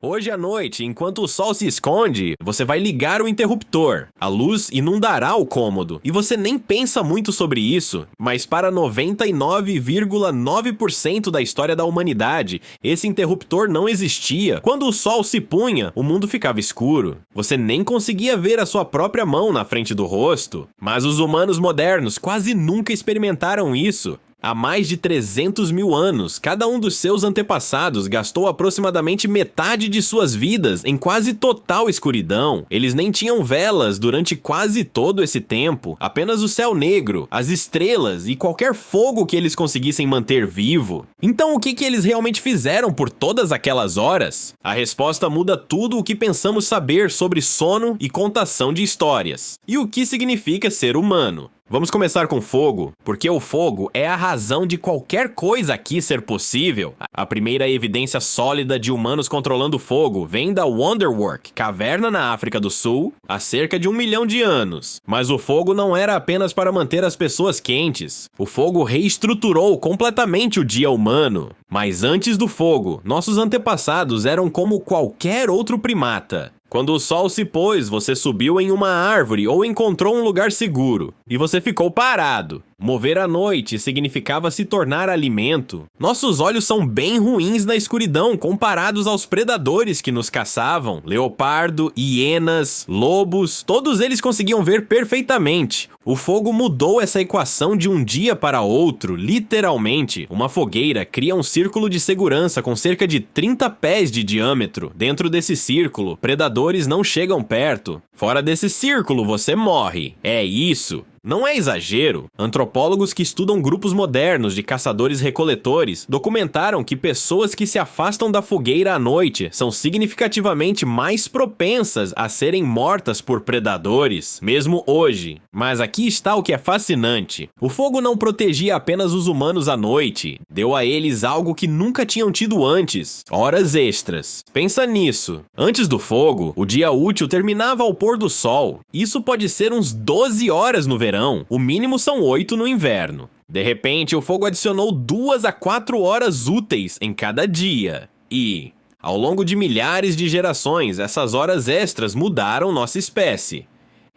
Hoje à noite, enquanto o sol se esconde, você vai ligar o interruptor. A luz inundará o cômodo. E você nem pensa muito sobre isso, mas para 99,9% da história da humanidade, esse interruptor não existia. Quando o sol se punha, o mundo ficava escuro. Você nem conseguia ver a sua própria mão na frente do rosto. Mas os humanos modernos quase nunca experimentaram isso. Há mais de 300 mil anos, cada um dos seus antepassados gastou aproximadamente metade de suas vidas em quase total escuridão. Eles nem tinham velas durante quase todo esse tempo, apenas o céu negro, as estrelas e qualquer fogo que eles conseguissem manter vivo. Então o que eles realmente fizeram por todas aquelas horas? A resposta muda tudo o que pensamos saber sobre sono e contação de histórias. E o que significa ser humano? Vamos começar com fogo, porque o fogo é a razão de qualquer coisa aqui ser possível. A primeira evidência sólida de humanos controlando fogo vem da Wonderwork, caverna na África do Sul, há cerca de 1 milhão de anos. Mas o fogo não era apenas para manter as pessoas quentes. O fogo reestruturou completamente o dia humano. Mas antes do fogo, nossos antepassados eram como qualquer outro primata. Quando o sol se pôs, você subiu em uma árvore ou encontrou um lugar seguro, e você ficou parado. Mover à noite significava se tornar alimento. Nossos olhos são bem ruins na escuridão comparados aos predadores que nos caçavam. Leopardo, hienas, lobos, todos eles conseguiam ver perfeitamente. O fogo mudou essa equação de um dia para outro, literalmente. Uma fogueira cria um círculo de segurança com cerca de 30 pés de diâmetro. Dentro desse círculo, predadores não chegam perto. Fora desse círculo, você morre. É isso. Não é exagero. Antropólogos que estudam grupos modernos de caçadores-recoletores documentaram que pessoas que se afastam da fogueira à noite são significativamente mais propensas a serem mortas por predadores, mesmo hoje. Mas aqui está o que é fascinante. O fogo não protegia apenas os humanos à noite, deu a eles algo que nunca tinham tido antes: horas extras. Pensa nisso. Antes do fogo, o dia útil terminava ao pôr do sol. Isso pode ser uns 12 horas no verão. O mínimo são 8 no inverno. De repente, o fogo adicionou 2 a 4 horas úteis em cada dia. E, ao longo de milhares de gerações, essas horas extras mudaram nossa espécie.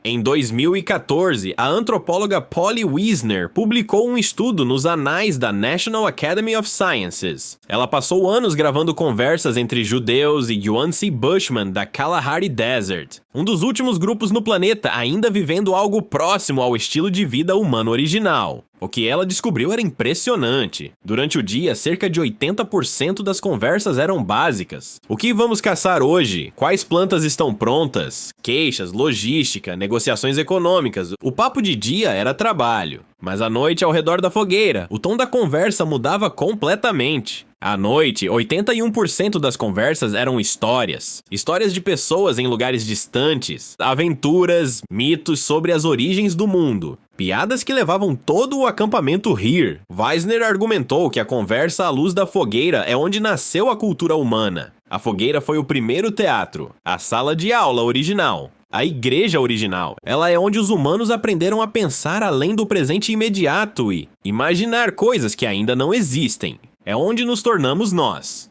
Em 2014, a antropóloga Polly Wisner publicou um estudo nos anais da National Academy of Sciences. Ela passou anos gravando conversas entre judeus e Yancey Bushman da Kalahari Desert, um dos últimos grupos no planeta ainda vivendo algo próximo ao estilo de vida humano original. O que ela descobriu era impressionante. Durante o dia, cerca de 80% das conversas eram básicas. O que vamos caçar hoje? Quais plantas estão prontas? Queixas, logística, negociações econômicas. O papo de dia era trabalho. Mas à noite, ao redor da fogueira, o tom da conversa mudava completamente. À noite, 81% das conversas eram histórias. Histórias de pessoas em lugares distantes, aventuras, mitos sobre as origens do mundo. Piadas que levavam todo o acampamento a rir. Wisner argumentou que a conversa à luz da fogueira é onde nasceu a cultura humana. A fogueira foi o primeiro teatro, a sala de aula original. A igreja original. Ela é onde os humanos aprenderam a pensar além do presente imediato e imaginar coisas que ainda não existem. É onde nos tornamos nós.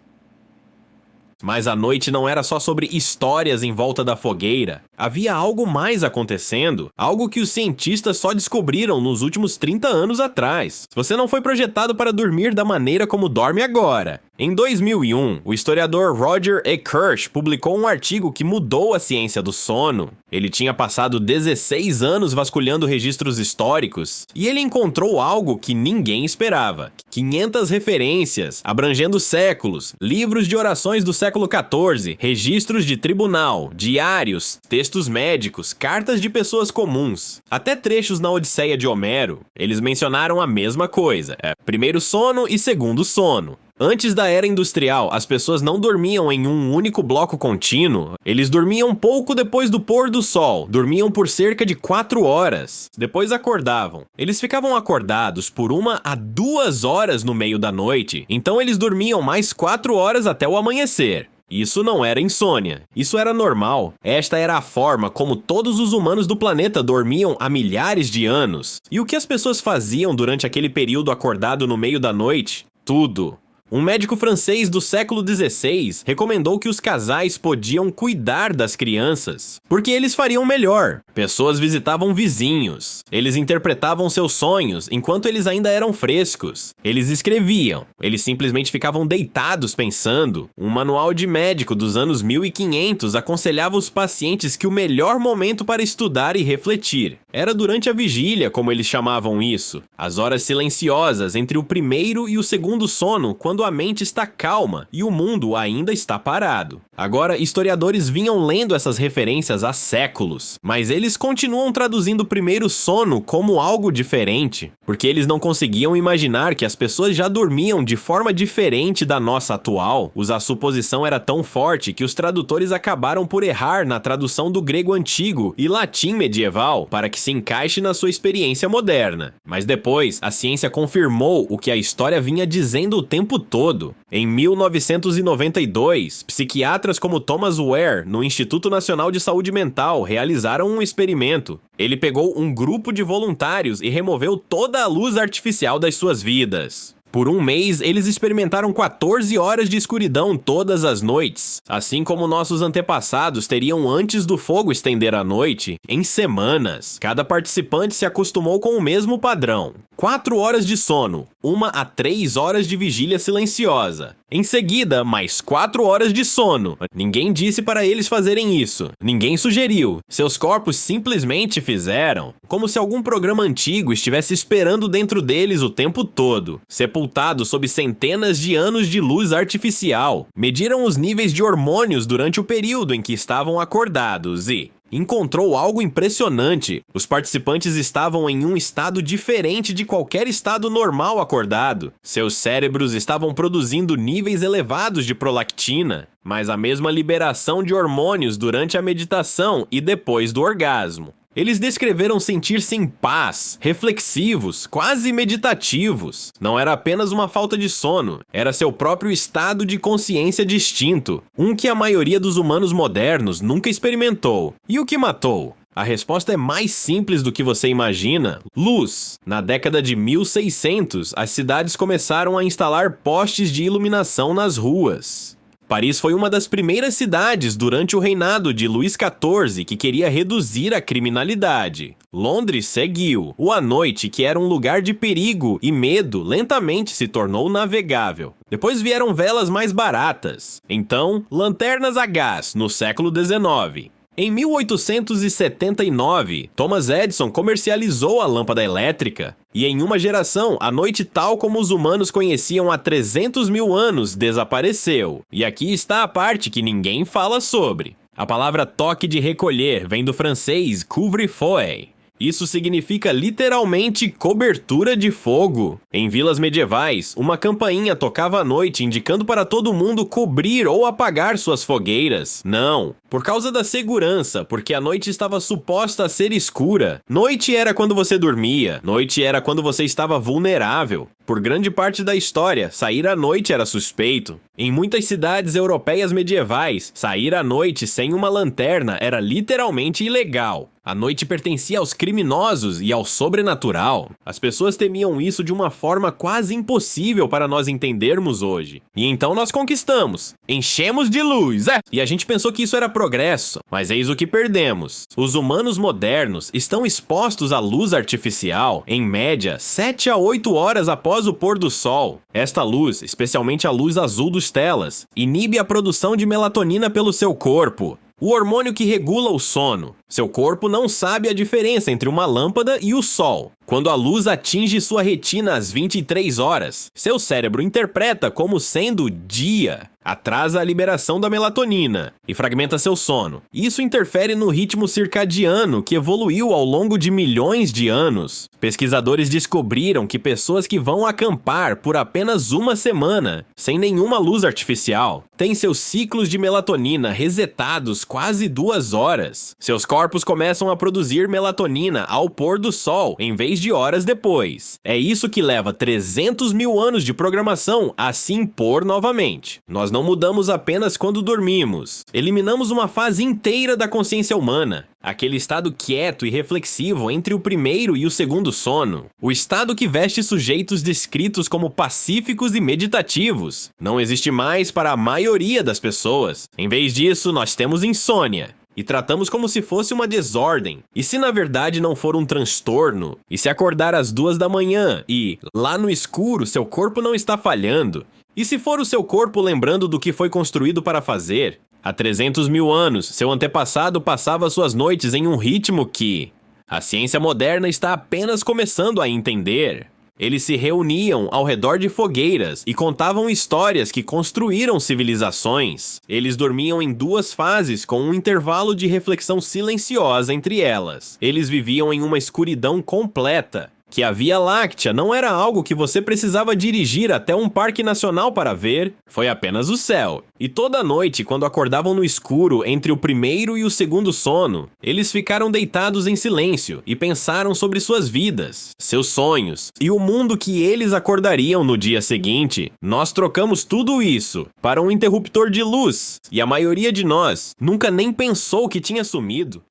Mas a noite não era só sobre histórias em volta da fogueira. Havia algo mais acontecendo, algo que os cientistas só descobriram nos últimos 30 anos atrás. Você não foi projetado para dormir da maneira como dorme agora. Em 2001, o historiador Roger E. Kirsch publicou um artigo que mudou a ciência do sono. Ele tinha passado 16 anos vasculhando registros históricos e ele encontrou algo que ninguém esperava. 500 referências, abrangendo séculos, livros de orações do século XIV, registros de tribunal, diários, textos médicos, cartas de pessoas comuns, até trechos na Odisseia de Homero. Eles mencionaram a mesma coisa: primeiro sono e segundo sono. Antes da era industrial, as pessoas não dormiam em um único bloco contínuo. Eles dormiam pouco depois do pôr do sol, dormiam por cerca de 4 horas. Depois acordavam. Eles ficavam acordados por 1 a 2 horas no meio da noite, então eles dormiam mais 4 horas até o amanhecer. Isso não era insônia. Isso era normal. Esta era a forma como todos os humanos do planeta dormiam há milhares de anos. E o que as pessoas faziam durante aquele período acordado no meio da noite? Tudo. Um médico francês do século XVI recomendou que os casais podiam cuidar das crianças, porque eles fariam melhor. Pessoas visitavam vizinhos, eles interpretavam seus sonhos enquanto eles ainda eram frescos. Eles escreviam, eles simplesmente ficavam deitados pensando. Um manual de médico dos anos 1500 aconselhava os pacientes que o melhor momento para estudar e refletir era durante a vigília, como eles chamavam isso. As horas silenciosas entre o primeiro e o segundo sono, quando a mente está calma e o mundo ainda está parado. Agora, historiadores vinham lendo essas referências há séculos, mas eles continuam traduzindo o primeiro sono como algo diferente, porque eles não conseguiam imaginar que as pessoas já dormiam de forma diferente da nossa atual. A suposição era tão forte que os tradutores acabaram por errar na tradução do grego antigo e latim medieval para que se encaixe na sua experiência moderna. Mas depois, a ciência confirmou o que a história vinha dizendo o tempo todo. Em 1992, psiquiatras como Thomas Ware, no Instituto Nacional de Saúde Mental, realizaram um experimento. Ele pegou um grupo de voluntários e removeu toda a luz artificial das suas vidas. Por um mês, eles experimentaram 14 horas de escuridão todas as noites, assim como nossos antepassados teriam antes do fogo estender a noite, em semanas. Cada participante se acostumou com o mesmo padrão. 4 horas de sono, 1 a 3 horas de vigília silenciosa. Em seguida, mais 4 horas de sono. Ninguém disse para eles fazerem isso. Ninguém sugeriu. Seus corpos simplesmente fizeram, como se algum programa antigo estivesse esperando dentro deles o tempo todo. Sepultados sob centenas de anos de luz artificial. Mediram os níveis de hormônios durante o período em que estavam acordados e encontrou algo impressionante. Os participantes estavam em um estado diferente de qualquer estado normal acordado. Seus cérebros estavam produzindo níveis elevados de prolactina, mas a mesma liberação de hormônios durante a meditação e depois do orgasmo. Eles descreveram sentir-se em paz, reflexivos, quase meditativos. Não era apenas uma falta de sono, era seu próprio estado de consciência distinto, um que a maioria dos humanos modernos nunca experimentou. E o que matou? A resposta é mais simples do que você imagina: luz. Na década de 1600, as cidades começaram a instalar postes de iluminação nas ruas. Paris foi uma das primeiras cidades durante o reinado de Luís XIV que queria reduzir a criminalidade. Londres seguiu. À noite, que era um lugar de perigo e medo, lentamente se tornou navegável. Depois vieram velas mais baratas. Então, lanternas a gás, no século XIX. Em 1879, Thomas Edison comercializou a lâmpada elétrica. E em uma geração, a noite tal como os humanos conheciam há 300 mil anos desapareceu. E aqui está a parte que ninguém fala sobre. A palavra toque de recolher vem do francês couvre-feu. Isso significa literalmente cobertura de fogo. Em vilas medievais, uma campainha tocava à noite indicando para todo mundo cobrir ou apagar suas fogueiras. Não, por causa da segurança, porque a noite estava suposta a ser escura. Noite era quando você dormia, noite era quando você estava vulnerável. Por grande parte da história, sair à noite era suspeito. Em muitas cidades europeias medievais, sair à noite sem uma lanterna era literalmente ilegal. A noite pertencia aos criminosos e ao sobrenatural. As pessoas temiam isso de uma forma quase impossível para nós entendermos hoje. E então nós conquistamos. Enchemos de luz, E a gente pensou que isso era progresso, mas eis o que perdemos. Os humanos modernos estão expostos à luz artificial, em média, 7 a 8 horas após o pôr do sol. Esta luz, especialmente a luz azul dos telas, inibe a produção de melatonina pelo seu corpo, o hormônio que regula o sono. Seu corpo não sabe a diferença entre uma lâmpada e o sol. Quando a luz atinge sua retina às 23 horas, seu cérebro interpreta como sendo dia. Atrasa a liberação da melatonina e fragmenta seu sono. Isso interfere no ritmo circadiano que evoluiu ao longo de milhões de anos. Pesquisadores descobriram que pessoas que vão acampar por apenas uma semana, sem nenhuma luz artificial, têm seus ciclos de melatonina resetados quase 2 horas. Seus corpos corpos começam a produzir melatonina ao pôr do sol, em vez de horas depois. É isso que leva 300 mil anos de programação a se impor novamente. Nós não mudamos apenas quando dormimos. Eliminamos uma fase inteira da consciência humana. Aquele estado quieto e reflexivo entre o primeiro e o segundo sono. O estado que veste sujeitos descritos como pacíficos e meditativos. Não existe mais para a maioria das pessoas. Em vez disso, nós temos insônia. E tratamos como se fosse uma desordem. E se na verdade não for um transtorno? E se acordar às 2 da manhã e, lá no escuro, seu corpo não está falhando? E se for o seu corpo lembrando do que foi construído para fazer? Há 300 mil anos, seu antepassado passava suas noites em um ritmo que a ciência moderna está apenas começando a entender. Eles se reuniam ao redor de fogueiras e contavam histórias que construíram civilizações. Eles dormiam em 2 fases com um intervalo de reflexão silenciosa entre elas. Eles viviam em uma escuridão completa. Que a Via Láctea não era algo que você precisava dirigir até um parque nacional para ver, foi apenas o céu. E toda noite, quando acordavam no escuro entre o primeiro e o segundo sono, eles ficaram deitados em silêncio e pensaram sobre suas vidas, seus sonhos e o mundo que eles acordariam no dia seguinte. Nós trocamos tudo isso para um interruptor de luz, e a maioria de nós nunca nem pensou que tinha sumido.